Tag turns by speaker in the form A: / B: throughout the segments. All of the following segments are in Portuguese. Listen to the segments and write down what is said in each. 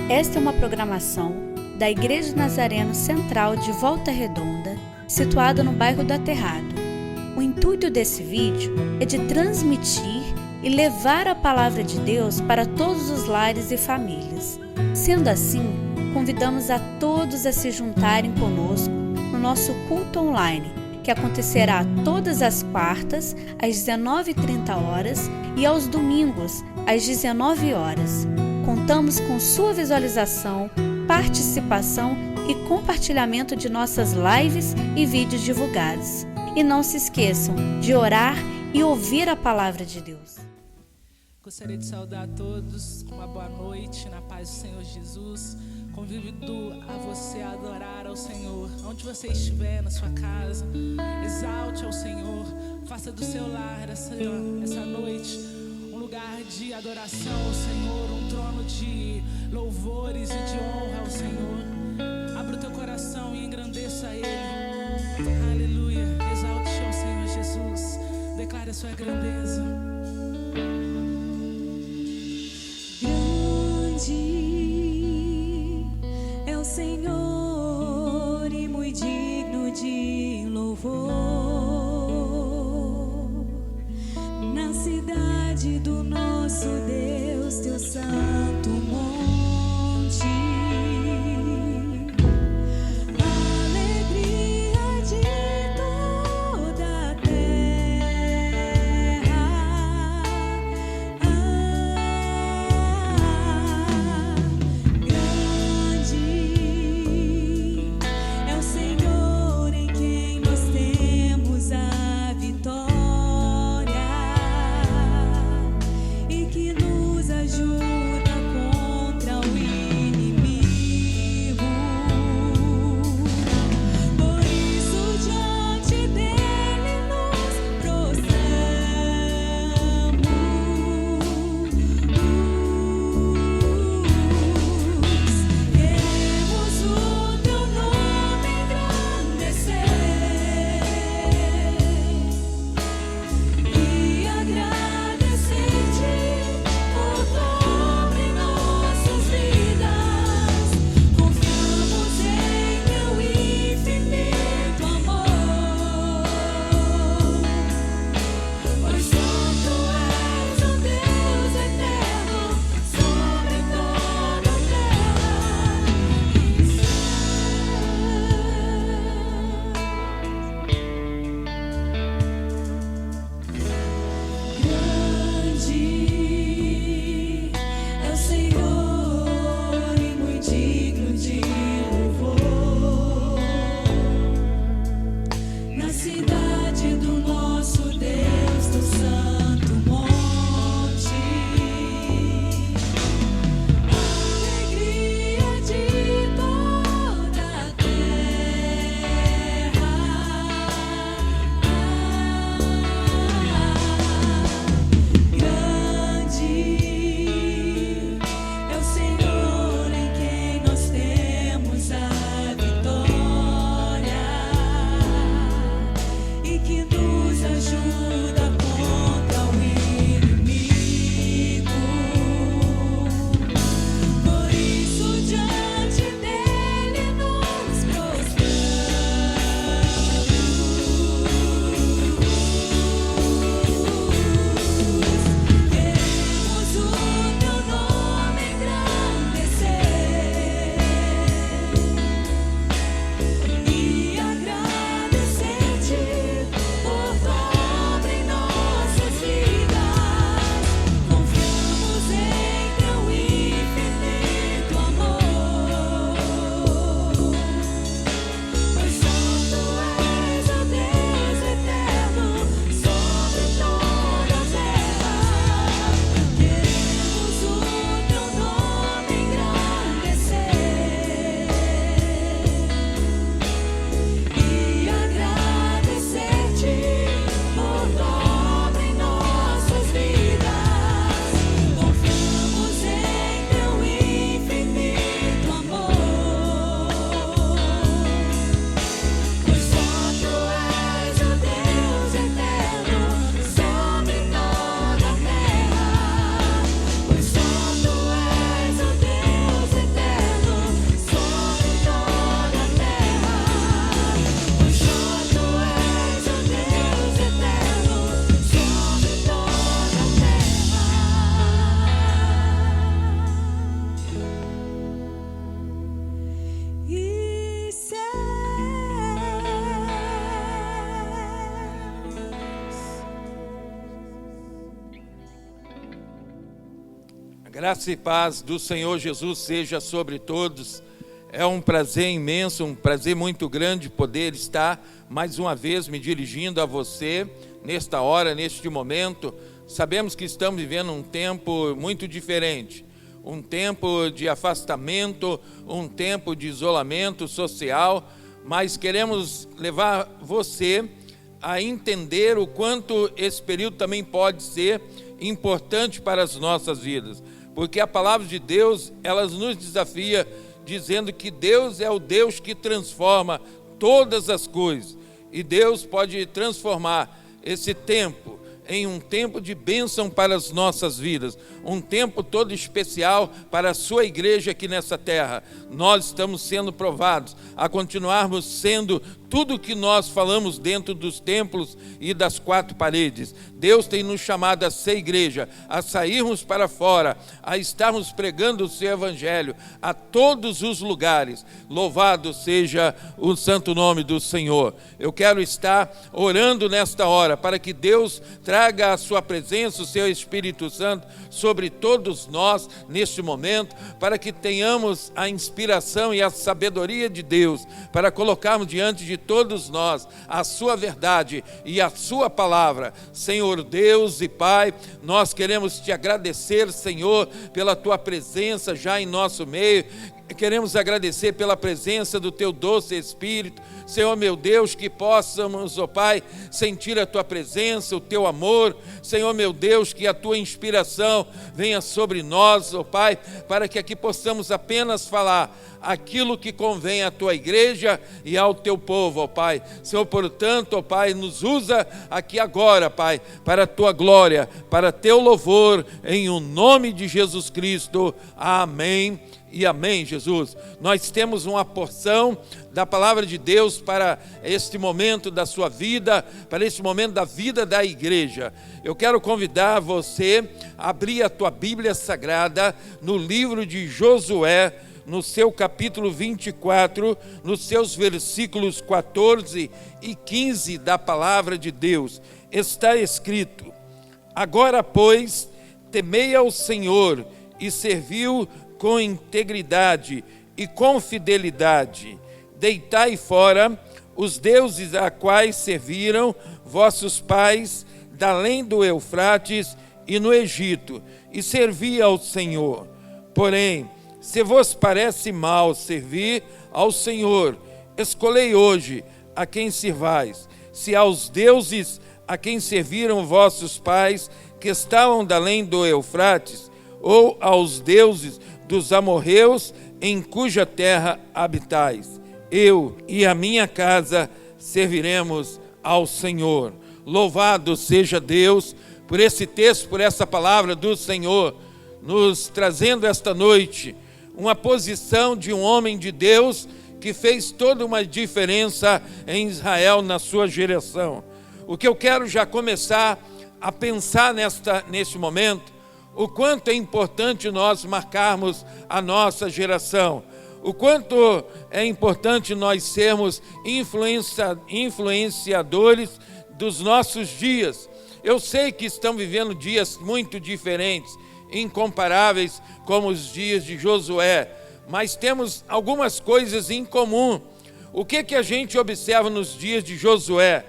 A: Esta é uma programação da Igreja Nazareno Central de Volta Redonda, situada no bairro do Aterrado. O intuito desse vídeo é de transmitir e levar a palavra de Deus para todos os lares e famílias. Sendo assim, convidamos a todos a se juntarem conosco no nosso culto online, que acontecerá todas as quartas, às 19h30 e aos domingos, às 19h. Contamos com sua visualização, participação e compartilhamento de nossas lives e vídeos divulgados. E não se esqueçam de orar e ouvir a palavra de Deus.
B: Gostaria de saudar a todos com uma boa noite, na paz do Senhor Jesus. Convido a você a adorar ao Senhor, onde você estiver, na sua casa. Exalte ao Senhor, faça do seu lar essa noite um lugar de adoração ao Senhor, um trono de louvores e de honra ao Senhor. Abra o teu coração e engrandeça Ele. Aleluia. Exalte ao Senhor Jesus. Declare a sua grandeza.
C: Grande é o Senhor e muito digno de louvor. Na cidade do nosso Deus, teu santo monte.
D: Que nos ajuda Graça e paz do Senhor Jesus seja sobre todos. É um prazer imenso, um prazer muito grande poder estar mais uma vez me dirigindo a você nesta hora, neste momento. Sabemos que estamos vivendo um tempo muito diferente, um tempo de afastamento, um tempo de isolamento social, mas queremos levar você a entender o quanto esse período também pode ser importante para as nossas vidas. Porque a palavra de Deus, ela nos desafia dizendo que Deus é o Deus que transforma todas as coisas. E Deus pode transformar esse tempo em um tempo de bênção para as nossas vidas. Um tempo todo especial para a sua igreja aqui nessa terra. Nós estamos sendo provados a continuarmos sendo tudo que nós falamos dentro dos templos e das quatro paredes. Deus tem nos chamado a ser igreja, a sairmos para fora, a estarmos pregando o seu evangelho a todos os lugares. Louvado seja o santo nome do Senhor. Eu quero estar orando nesta hora para que Deus traga a sua presença, o seu Espírito Santo sobre todos nós neste momento, para que tenhamos a inspiração e a sabedoria de Deus, para colocarmos diante de todos nós a sua verdade e a sua palavra. Senhor Deus e Pai, nós queremos te agradecer, Senhor, pela tua presença já em nosso meio. Queremos agradecer pela presença do teu doce Espírito, Senhor meu Deus, que possamos, ó Pai, sentir a tua presença, o teu amor, Senhor meu Deus, que a tua inspiração venha sobre nós, ó Pai, para que aqui possamos apenas falar aquilo que convém à tua igreja e ao teu povo, ó Pai. Senhor, portanto, ó Pai, nos usa aqui agora, Pai, para a tua glória, para teu louvor, em o nome de Jesus Cristo. Amém. E amém, Jesus. Nós temos uma porção da palavra de Deus para este momento da sua vida, para este momento da vida da igreja. Eu quero convidar você a abrir a tua Bíblia Sagrada no livro de Josué, no seu capítulo 24, nos seus versículos 14 e 15 da palavra de Deus. Está escrito: agora, pois, temei ao Senhor e serviu com integridade e com fidelidade. Deitai fora os deuses a quais serviram vossos pais, da além do Eufrates e no Egito, e servi ao Senhor. Porém, se vos parece mal servir ao Senhor, escolhei hoje a quem servais, se aos deuses a quem serviram vossos pais, que estavam da além do Eufrates, ou aos deuses dos amorreus, em cuja terra habitais. Eu e a minha casa serviremos ao Senhor. Louvado seja Deus por esse texto, por essa palavra do Senhor, nos trazendo esta noite uma posição de um homem de Deus que fez toda uma diferença em Israel na sua geração. O que eu quero já começar a pensar neste momento, o quanto é importante nós marcarmos a nossa geração, o quanto é importante nós sermos influenciadores dos nossos dias. Eu sei que estão vivendo dias muito diferentes, incomparáveis como os dias de Josué, mas temos algumas coisas em comum. O que a gente observa nos dias de Josué?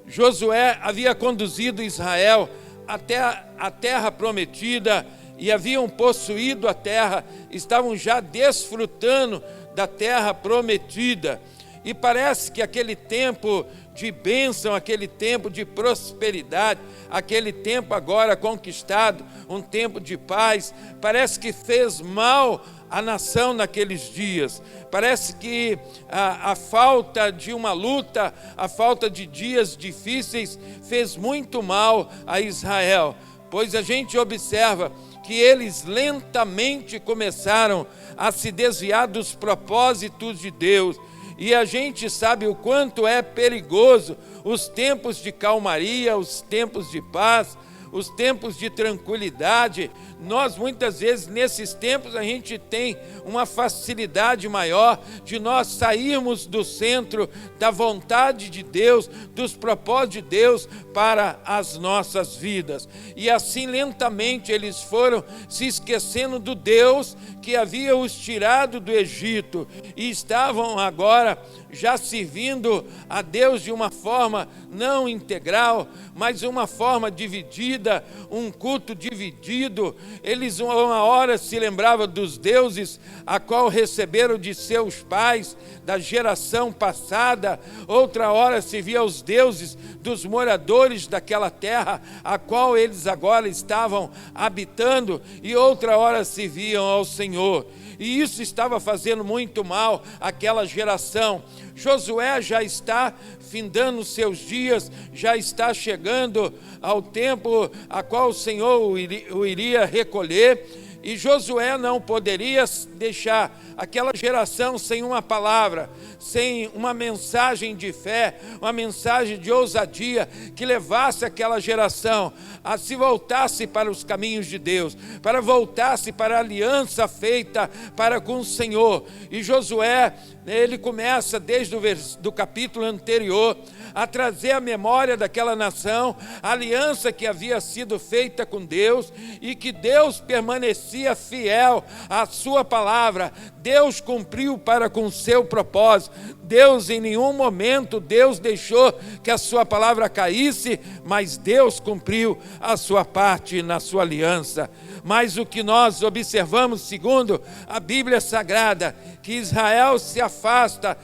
D: Josué havia conduzido Israel até a terra prometida e haviam possuído a terra, estavam já desfrutando da terra prometida. E parece que aquele tempo de bênção, aquele tempo de prosperidade, aquele tempo agora conquistado, um tempo de paz, parece que fez mal à nação naqueles dias. Parece que a falta de uma luta, a falta de dias difíceis fez muito mal a Israel, pois a gente observa que eles lentamente começaram a se desviar dos propósitos de Deus. E a gente sabe o quanto é perigoso os tempos de calmaria, os tempos de paz, os tempos de tranquilidade. Nós muitas vezes nesses tempos a gente tem uma facilidade maior de nós sairmos do centro da vontade de Deus, dos propósitos de Deus para as nossas vidas. E assim lentamente eles foram se esquecendo do Deus que havia os tirado do Egito e estavam agora já servindo a Deus de uma forma não integral, mas uma forma dividida, um culto dividido. Eles uma hora se lembravam dos deuses a qual receberam de seus pais, da geração passada, outra hora se via os deuses dos moradores daquela terra a qual eles agora estavam habitando, e outra hora se viam ao Senhor. E isso estava fazendo muito mal àquela geração. Josué já está findando seus dias, já está chegando ao tempo a qual o Senhor o iria recolher. E Josué não poderia deixar aquela geração sem uma palavra, sem uma mensagem de fé, uma mensagem de ousadia que levasse aquela geração a se voltasse para os caminhos de Deus, para voltasse para a aliança feita para com o Senhor. E Josué, ele começa desde o capítulo anterior a trazer a memória daquela nação, a aliança que havia sido feita com Deus e que Deus permanecia fiel à sua palavra. Deus cumpriu para com o seu propósito. Deus em nenhum momento Deus deixou que a sua palavra caísse, mas Deus cumpriu a sua parte na sua aliança. Mas o que nós observamos segundo a Bíblia Sagrada, que Israel se afasta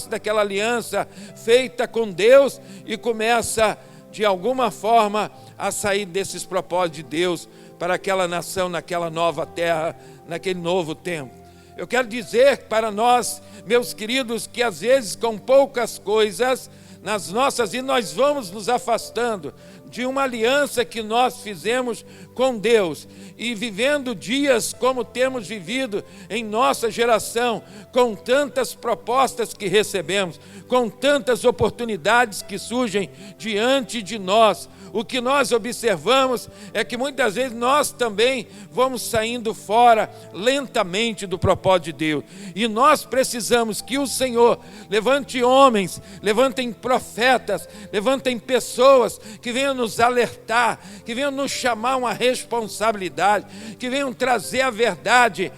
D: daquela aliança feita com Deus e começa de alguma forma a sair desses propósitos de Deus para aquela nação, naquela nova terra, naquele novo tempo. Eu quero dizer para nós, meus queridos, que às vezes com poucas coisas nas nossas vidas nós vamos nos afastando de uma aliança que nós fizemos com Deus e vivendo dias como temos vivido em nossa geração, com tantas propostas que recebemos, com tantas oportunidades que surgem diante de nós. O que nós observamos é que muitas vezes nós também vamos saindo fora lentamente do propósito de Deus. E nós precisamos que o Senhor levante homens, levantem profetas, levantem pessoas que venham nos alertar, que venham nos chamar uma responsabilidade, que venham trazer a verdade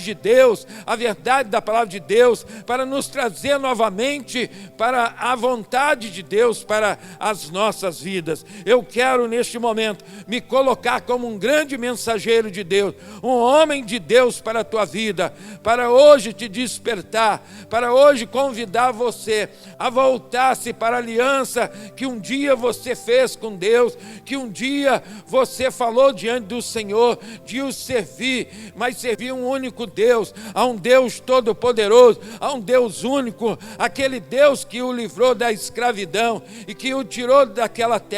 D: de Deus, a verdade da palavra de Deus, para nos trazer novamente para a vontade de Deus para as nossas vidas. Eu quero neste momento me colocar como um grande mensageiro de Deus, um homem de Deus para a tua vida, para hoje te despertar, para hoje convidar você a voltar-se para a aliança que um dia você fez com Deus, que um dia você falou diante do Senhor de o servir, mas servir um único Deus, a um Deus todo-poderoso, a um Deus único, aquele Deus que o livrou da escravidão e que o tirou daquela terra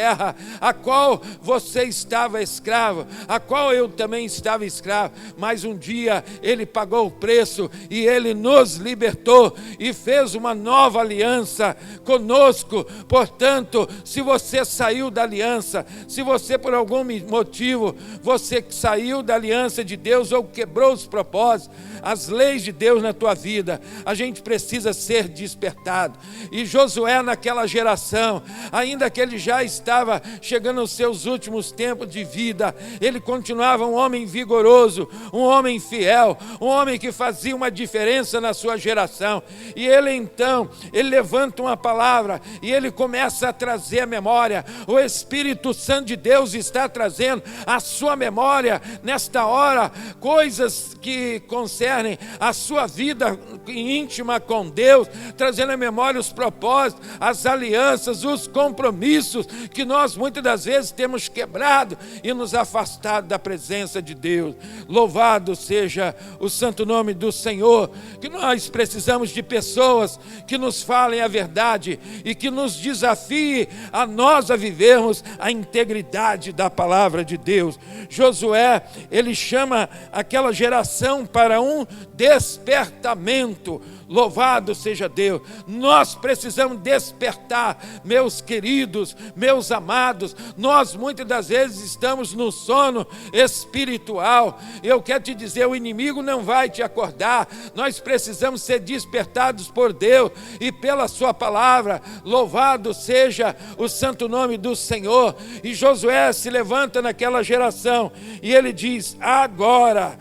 D: a qual você estava escravo, a qual eu também estava escravo, mas um dia Ele pagou o preço e Ele nos libertou e fez uma nova aliança conosco. Portanto, se você saiu da aliança, se você por algum motivo, você saiu da aliança de Deus ou quebrou os propósitos, as leis de Deus na tua vida, a gente precisa ser despertado. E Josué naquela geração, ainda que ele já estava chegando aos seus últimos tempos de vida, ele continuava um homem vigoroso, um homem fiel, um homem que fazia uma diferença na sua geração. E ele então, ele levanta uma palavra e ele começa a trazer a memória. O Espírito Santo de Deus está trazendo a sua memória nesta hora, coisas que concernem a sua vida íntima com Deus, trazendo à memória os propósitos, as alianças, os compromissos que nós muitas das vezes temos quebrado e nos afastado da presença de Deus. Louvado seja o santo nome do Senhor, que nós precisamos de pessoas que nos falem a verdade e que nos desafiem a nós a vivermos a integridade da palavra de Deus. Josué, ele chama aquela geração para um despertamento. Louvado seja Deus. Nós precisamos despertar, meus queridos, meus amados. Nós muitas das vezes estamos no sono espiritual. Eu quero te dizer, o inimigo não vai te acordar. Nós precisamos ser despertados por Deus e pela sua palavra. Louvado seja o santo nome do Senhor. E Josué se levanta naquela geração e ele diz: agora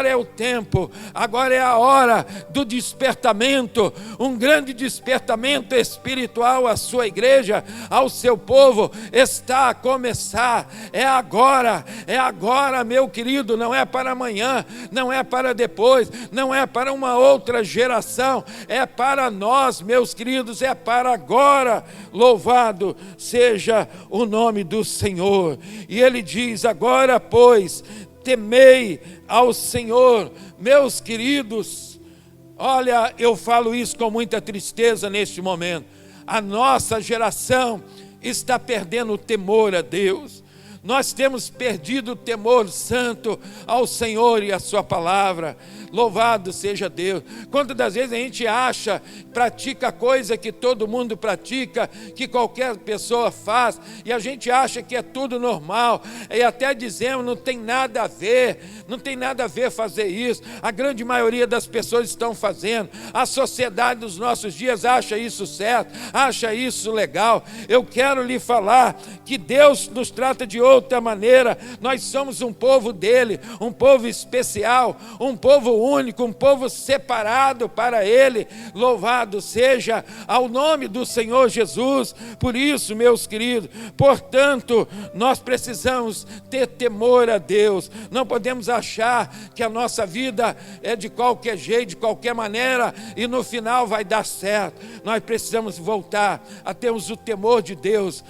D: é o tempo, agora é a hora do despertamento, um grande despertamento espiritual à sua igreja, ao seu povo, está a começar. É agora, meu querido, não é para amanhã, não é para depois, não é para uma outra geração, é para nós, meus queridos, é para agora. Louvado seja o nome do Senhor. E ele diz: agora, pois, temei ao Senhor. Meus queridos, olha, eu falo isso com muita tristeza neste momento. A nossa geração está perdendo o temor a Deus. Nós temos perdido o temor santo ao Senhor e à sua palavra. Louvado seja Deus. Quantas das vezes a gente acha, pratica coisa que todo mundo pratica, que qualquer pessoa faz, e a gente acha que é tudo normal, e até dizemos, não tem nada a ver fazer isso. A grande maioria das pessoas estão fazendo. A sociedade dos nossos dias acha isso certo, acha isso legal. Eu quero lhe falar que Deus nos trata de outra maneira. Nós somos um povo dele, um povo especial, um povo único, um povo separado para ele. Louvado seja ao nome do Senhor Jesus. Por isso, meus queridos, portanto, nós precisamos ter temor a Deus. Não podemos achar que a nossa vida é de qualquer jeito, de qualquer maneira, e no final vai dar certo. Nós precisamos voltar a termos o temor de Deus,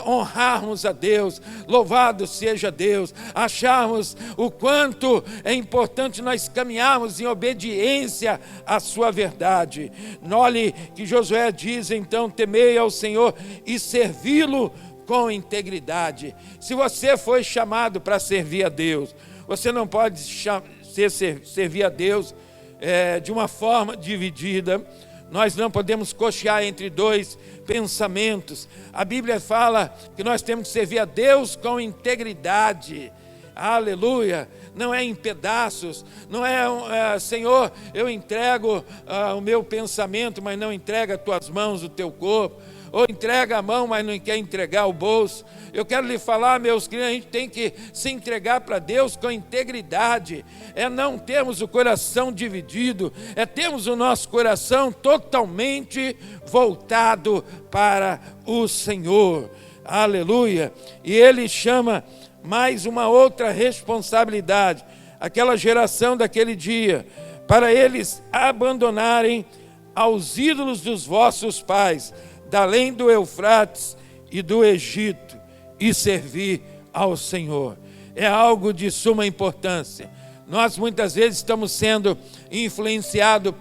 D: honrarmos a Deus. Louvado seja Deus. Acharmos o quanto é importante nós caminharmos em obediência à sua verdade. Olhe que Josué diz então: temei ao Senhor e servi-lo com integridade. Se você foi chamado para servir a Deus, você não pode servir a Deus de uma forma dividida. Nós não podemos cochear entre dois pensamentos. A Bíblia fala que nós temos que servir a Deus com integridade. Aleluia. Não é em pedaços, não é, Senhor, eu entrego o meu pensamento, mas não entrega as tuas mãos, o teu corpo, ou entrega a mão, mas não quer entregar o bolso. Eu quero lhe falar, meus queridos, a gente tem que se entregar para Deus com integridade, é não termos o coração dividido, é termos o nosso coração totalmente voltado para o Senhor. Aleluia. E ele chama mais uma outra responsabilidade, aquela geração daquele dia, para eles abandonarem aos ídolos dos vossos pais, da além do Eufrates e do Egito, e servir ao Senhor. É algo de suma importância. Nós muitas vezes estamos sendo influenciados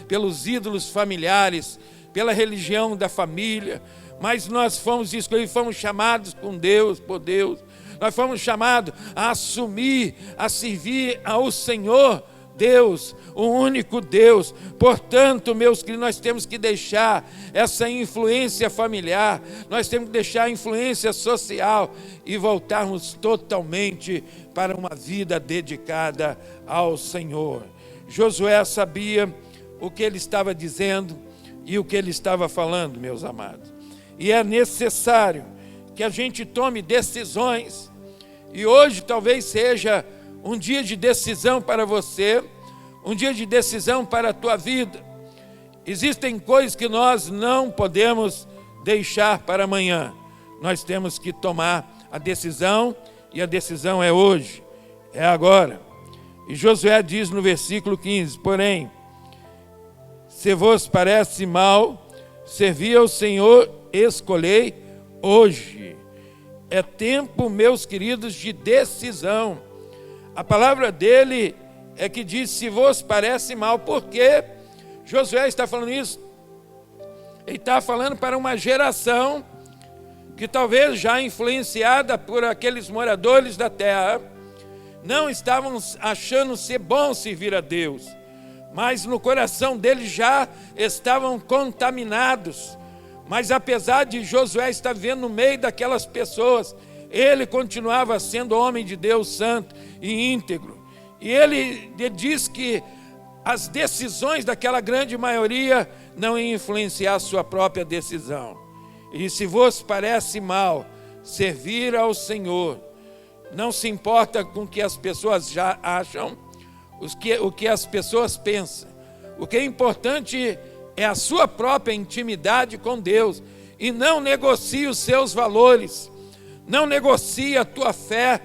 D: pelos ídolos familiares, pela religião da família, mas nós fomos escolhidos, fomos chamados por Deus. Nós fomos chamados a assumir, a servir ao Senhor Deus, o único Deus. Portanto, meus queridos, nós temos que deixar essa influência familiar, nós temos que deixar a influência social e voltarmos totalmente para uma vida dedicada ao Senhor. Josué sabia o que ele estava dizendo e o que ele estava falando, meus amados. E é necessário que a gente tome decisões. E hoje talvez seja um dia de decisão para você, um dia de decisão para a tua vida. Existem coisas que nós não podemos deixar para amanhã. Nós temos que tomar a decisão, e a decisão é hoje, é agora. E Josué diz no versículo 15: porém, se vos parece mal servir ao Senhor, escolhei hoje. É tempo, meus queridos, de decisão. A palavra dele é que diz: se vos parece mal. Por que Josué está falando isso? Ele está falando para uma geração que talvez já influenciada por aqueles moradores da terra, não estavam achando ser bom servir a Deus. mas no coração deles já estavam contaminados. Mas apesar de Josué estar vivendo no meio daquelas pessoas, ele continuava sendo homem de Deus santo e íntegro. E ele diz que as decisões daquela grande maioria não iam influenciar a sua própria decisão. E se vos parece mal servir ao Senhor, não se importa com o que as pessoas já acham, o que as pessoas pensam. O que é importante é a sua própria intimidade com Deus. E não negocie os seus valores, não negocie a tua fé.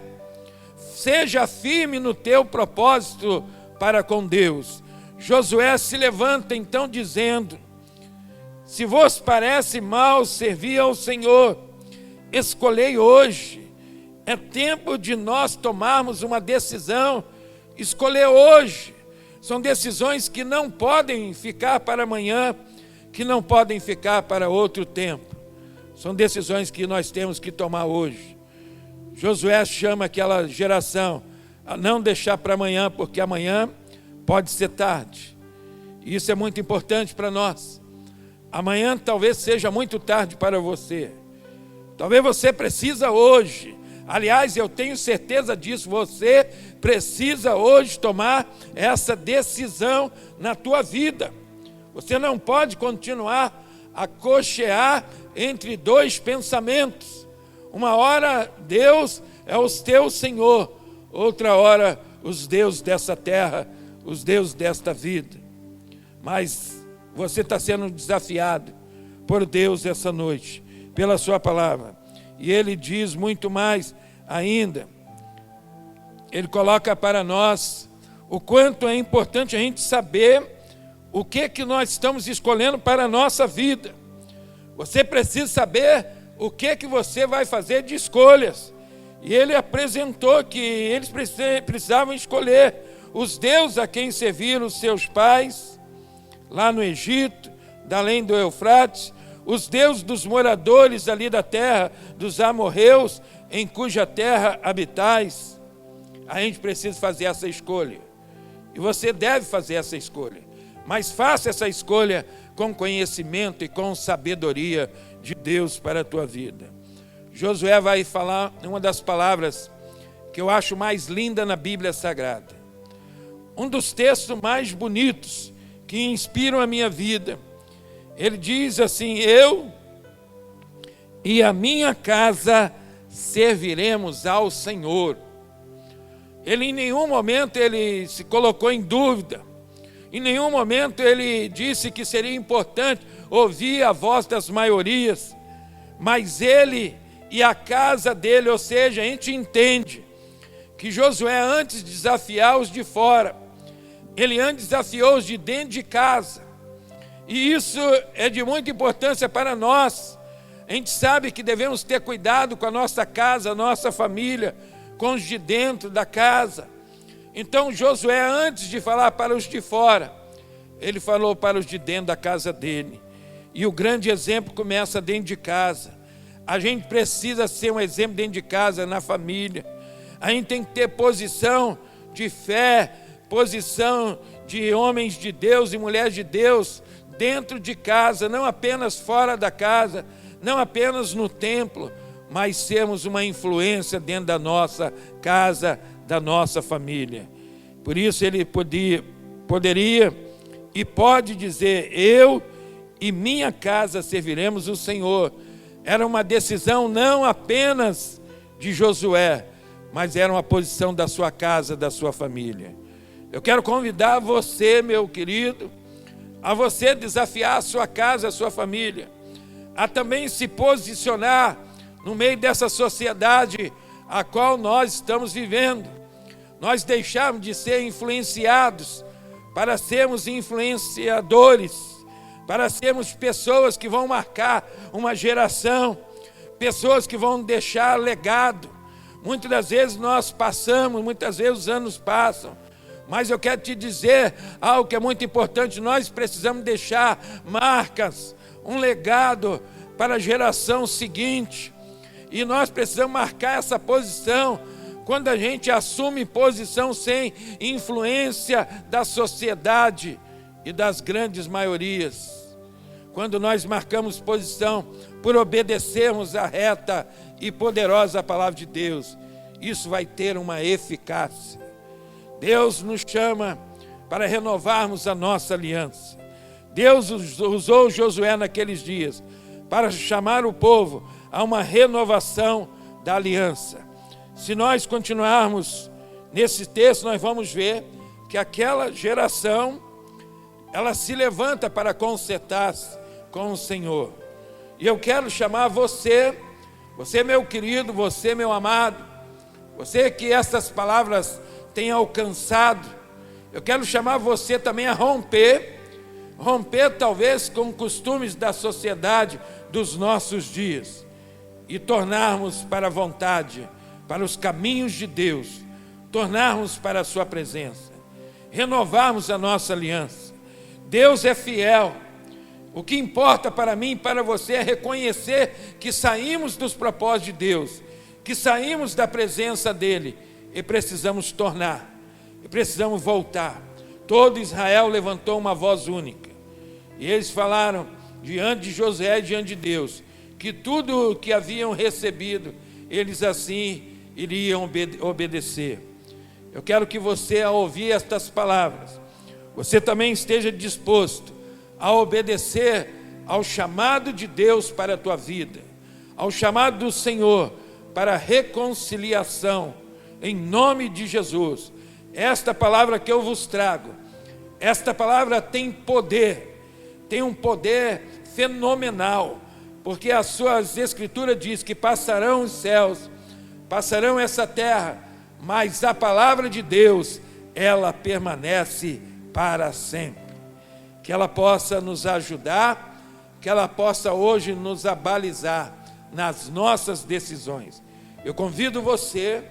D: Seja firme no teu propósito para com Deus. Josué se levanta então dizendo: se vos parece mal servir ao Senhor, escolhei hoje. É tempo de nós tomarmos uma decisão, escolher hoje. São decisões que não podem ficar para amanhã, que não podem ficar para outro tempo. São decisões que nós temos que tomar hoje. Josué chama aquela geração a não deixar para amanhã, porque amanhã pode ser tarde. E isso é muito importante para nós. Amanhã talvez seja muito tarde para você. Talvez você precisa hoje. Aliás, eu tenho certeza disso. Você precisa hoje tomar essa decisão na tua vida. Você não pode continuar a cochear entre dois pensamentos. Uma hora Deus é o teu Senhor, outra hora os deuses dessa terra, os deuses desta vida. Mas você está sendo desafiado por Deus essa noite, pela sua palavra. E Ele diz muito mais ainda. Ele coloca para nós o quanto é importante a gente saber o que nós estamos escolhendo para a nossa vida. Você precisa saber o que você vai fazer de escolhas. E ele apresentou que eles precisavam escolher os deuses a quem serviram os seus pais, lá no Egito, da além do Eufrates, os deuses dos moradores ali da terra, dos amorreus, em cuja terra habitais. A gente precisa fazer essa escolha. E você deve fazer essa escolha. Mas faça essa escolha com conhecimento e com sabedoria de Deus para a tua vida. Josué vai falar uma das palavras que eu acho mais linda na Bíblia Sagrada. Um dos textos mais bonitos que inspiram a minha vida. Ele diz assim: eu e a minha casa serviremos ao Senhor. Ele em nenhum momento ele se colocou em dúvida. Em nenhum momento ele disse que seria importante ouvir a voz das maiorias. Mas ele e a casa dele, ou seja, a gente entende que Josué, antes de desafiar os de fora, ele antes desafiou os de dentro de casa. E isso é de muita importância para nós. A gente sabe que devemos ter cuidado com a nossa casa, a nossa família, com os de dentro da casa. Então Josué, antes de falar para os de fora, ele falou para os de dentro da casa dele. E o grande exemplo começa dentro de casa. A gente precisa ser um exemplo dentro de casa, na família. A gente tem que ter posição de fé, posição de homens de Deus e mulheres de Deus dentro de casa, não apenas fora da casa, não apenas no templo, mas sermos uma influência dentro da nossa casa, da nossa família. Por isso ele poderia e pode dizer: eu e minha casa serviremos o Senhor. Era uma decisão não apenas de Josué, mas era uma posição da sua casa, da sua família. Eu quero convidar você, meu querido, a você desafiar a sua casa, a sua família, a também se posicionar no meio dessa sociedade a qual nós estamos vivendo. Nós deixamos de ser influenciados para sermos influenciadores, para sermos pessoas que vão marcar uma geração, pessoas que vão deixar legado. Muitas das vezes nós passamos, muitas vezes os anos passam, mas eu quero te dizer algo que é muito importante: nós precisamos deixar marcas, um legado para a geração seguinte, e nós precisamos marcar essa posição, quando a gente assume posição sem influência da sociedade e das grandes maiorias, quando nós marcamos posição por obedecermos a reta e poderosa palavra de Deus, isso vai ter uma eficácia. Deus nos chama para renovarmos a nossa aliança. Deus usou Josué naqueles dias para chamar o povo a uma renovação da aliança. Se nós continuarmos nesse texto, nós vamos ver que aquela geração, ela se levanta para consertar-se com o Senhor. E eu quero chamar você meu querido, você meu amado, você que essas palavras têm alcançado, eu quero chamar você também a romper talvez com costumes da sociedade dos nossos dias e tornarmos para a vontade, para os caminhos de Deus, tornarmos para a sua presença, renovarmos a nossa aliança. Deus é fiel. O que importa para mim e para você é reconhecer que saímos dos propósitos de Deus, que saímos da presença dEle e precisamos tornar, e precisamos voltar. Todo Israel levantou uma voz única e eles falaram diante de Josué e diante de Deus que tudo o que haviam recebido, eles assim iriam obedecer. Eu quero que você, ao ouvir estas palavras, você também esteja disposto a obedecer ao chamado de Deus para a tua vida, ao chamado do Senhor para a reconciliação, em nome de Jesus. Esta palavra que eu vos trago, esta palavra tem poder, tem um poder fenomenal, porque as suas escrituras diz que passarão os céus, passarão essa terra, mas a palavra de Deus, ela permanece para sempre. Que ela possa nos ajudar, que ela possa hoje nos abalizar nas nossas decisões. Eu convido você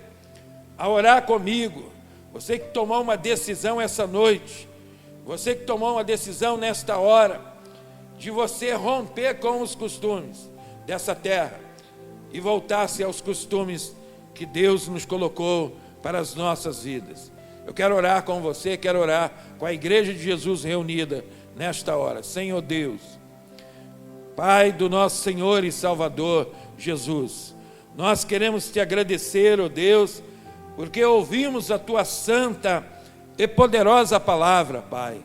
D: a orar comigo, você que tomou uma decisão essa noite, você que tomou uma decisão nesta hora, de você romper com os costumes dessa terra e voltar-se aos costumes que Deus nos colocou para as nossas vidas. Eu quero orar com você, quero orar com a Igreja de Jesus reunida nesta hora. Senhor Deus, Pai do nosso Senhor e Salvador Jesus, nós queremos te agradecer, ó Deus, porque ouvimos a tua santa e poderosa palavra, Pai,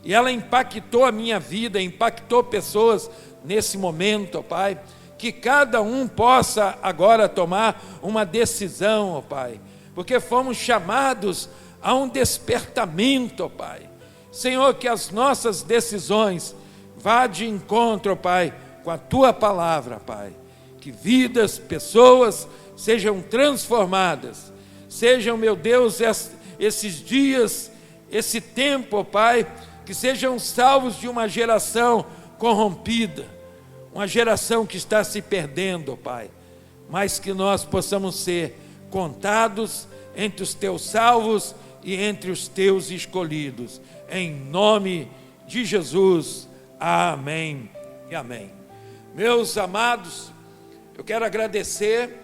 D: e ela impactou a minha vida, impactou pessoas nesse momento, ó Pai, que cada um possa agora tomar uma decisão, ó Pai, porque fomos chamados a um despertamento, ó Pai. Senhor, que as nossas decisões vá de encontro, ó Pai, com a tua palavra, Pai, que vidas, pessoas sejam transformadas, sejam, meu Deus, esses dias, esse tempo, ó Pai, que sejam salvos de uma geração corrompida, uma geração que está se perdendo, ó Pai, mas que nós possamos ser contados entre os teus salvos e entre os teus escolhidos, em nome de Jesus, amém e amém. Meus amados, eu quero agradecer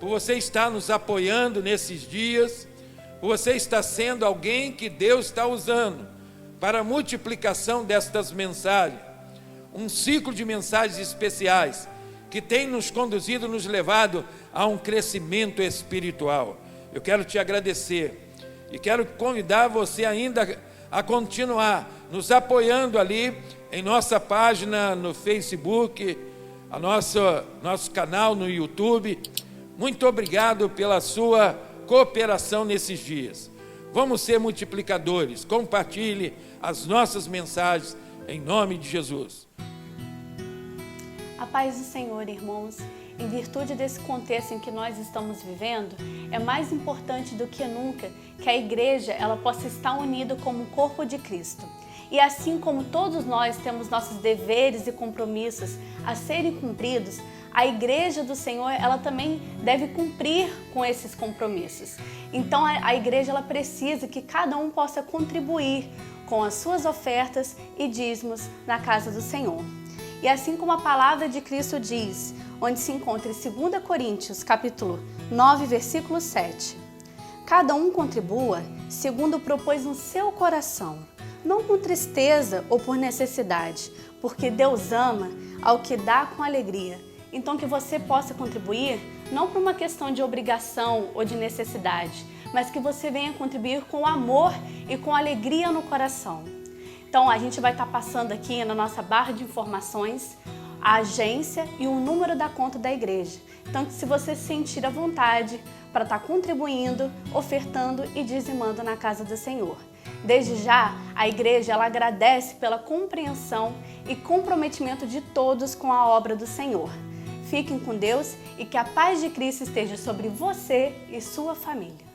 D: por você estar nos apoiando nesses dias, por você estar sendo alguém que Deus está usando para a multiplicação destas mensagens, um ciclo de mensagens especiais que tem nos conduzido, nos levado a um crescimento espiritual. Eu quero te agradecer e quero convidar você ainda a continuar nos apoiando ali em nossa página no Facebook, nosso canal no YouTube. Muito obrigado pela sua cooperação nesses dias. Vamos ser multiplicadores. Compartilhe as nossas mensagens em nome de Jesus.
A: A paz do Senhor, irmãos. Em virtude desse contexto em que nós estamos vivendo, é mais importante do que nunca que a igreja ela possa estar unida como o corpo de Cristo. E assim como todos nós temos nossos deveres e compromissos a serem cumpridos, a igreja do Senhor ela também deve cumprir com esses compromissos. Então a igreja ela precisa que cada um possa contribuir com as suas ofertas e dízimos na casa do Senhor. E assim como a palavra de Cristo diz, onde se encontra em 2 Coríntios, capítulo 9, versículo 7. Cada um contribua segundo propôs no seu coração, não com tristeza ou por necessidade, porque Deus ama ao que dá com alegria. Então que você possa contribuir não por uma questão de obrigação ou de necessidade, mas que você venha contribuir com amor e com alegria no coração. Então a gente vai estar passando aqui na nossa barra de informações a agência e o número da conta da igreja. Então se você sentir à vontade para estar contribuindo, ofertando e dizimando na casa do Senhor. Desde já, a igreja ela agradece pela compreensão e comprometimento de todos com a obra do Senhor. Fiquem com Deus e que a paz de Cristo esteja sobre você e sua família.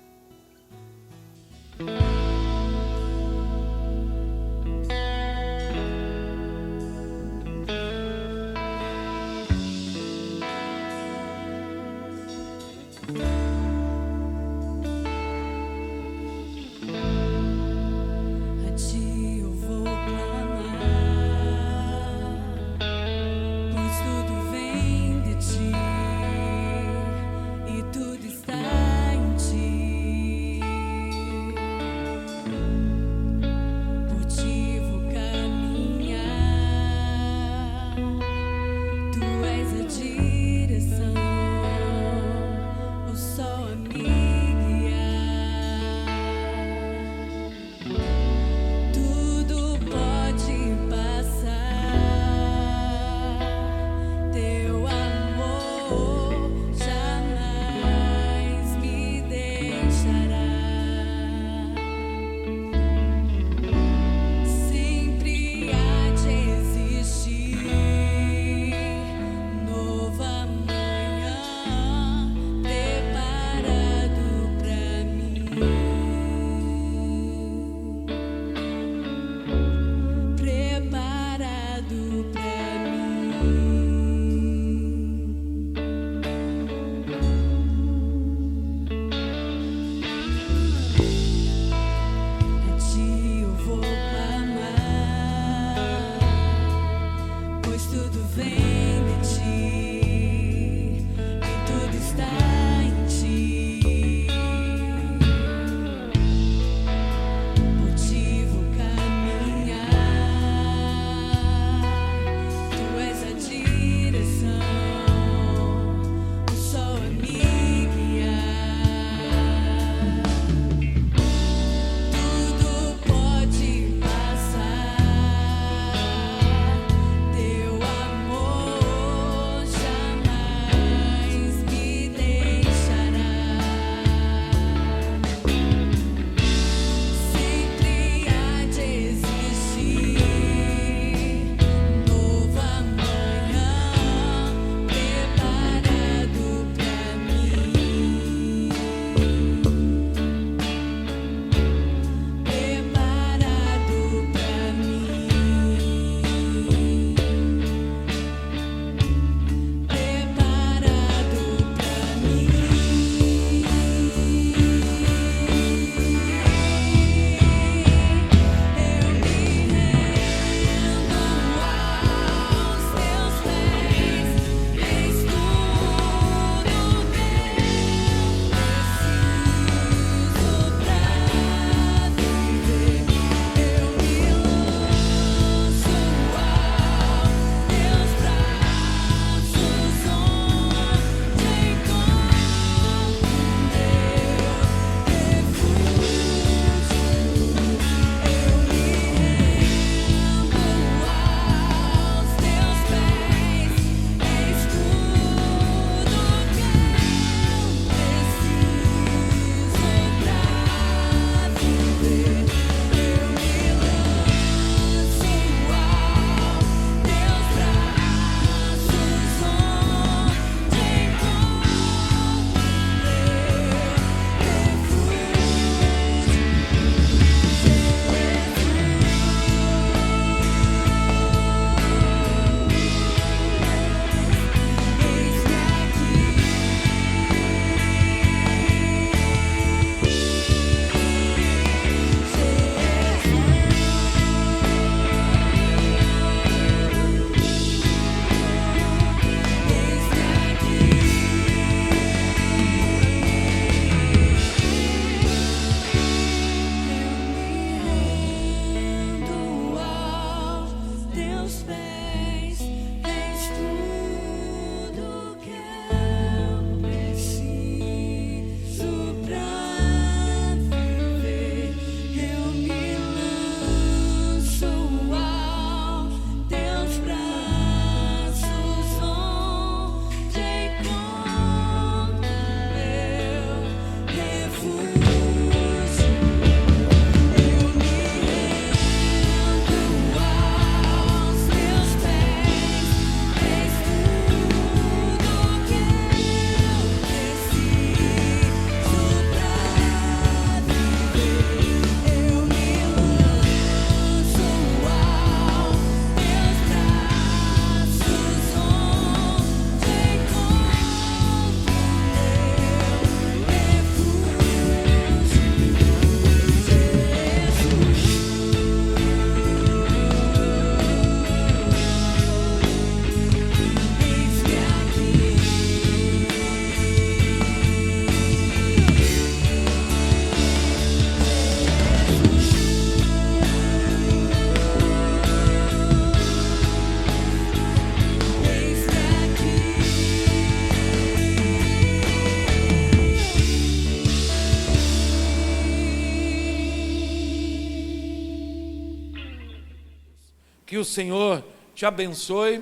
D: Que o Senhor te abençoe,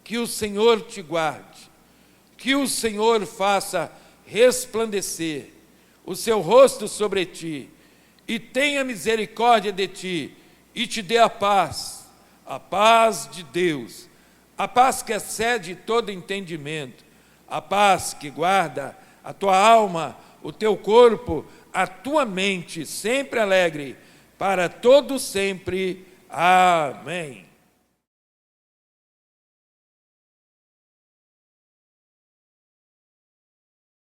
D: que o Senhor te guarde, que o Senhor faça resplandecer o seu rosto sobre ti e tenha misericórdia de ti e te dê a paz de Deus, a paz que excede todo entendimento, a paz que guarda a tua alma, o teu corpo, a tua mente, sempre alegre, para todo sempre. Amém.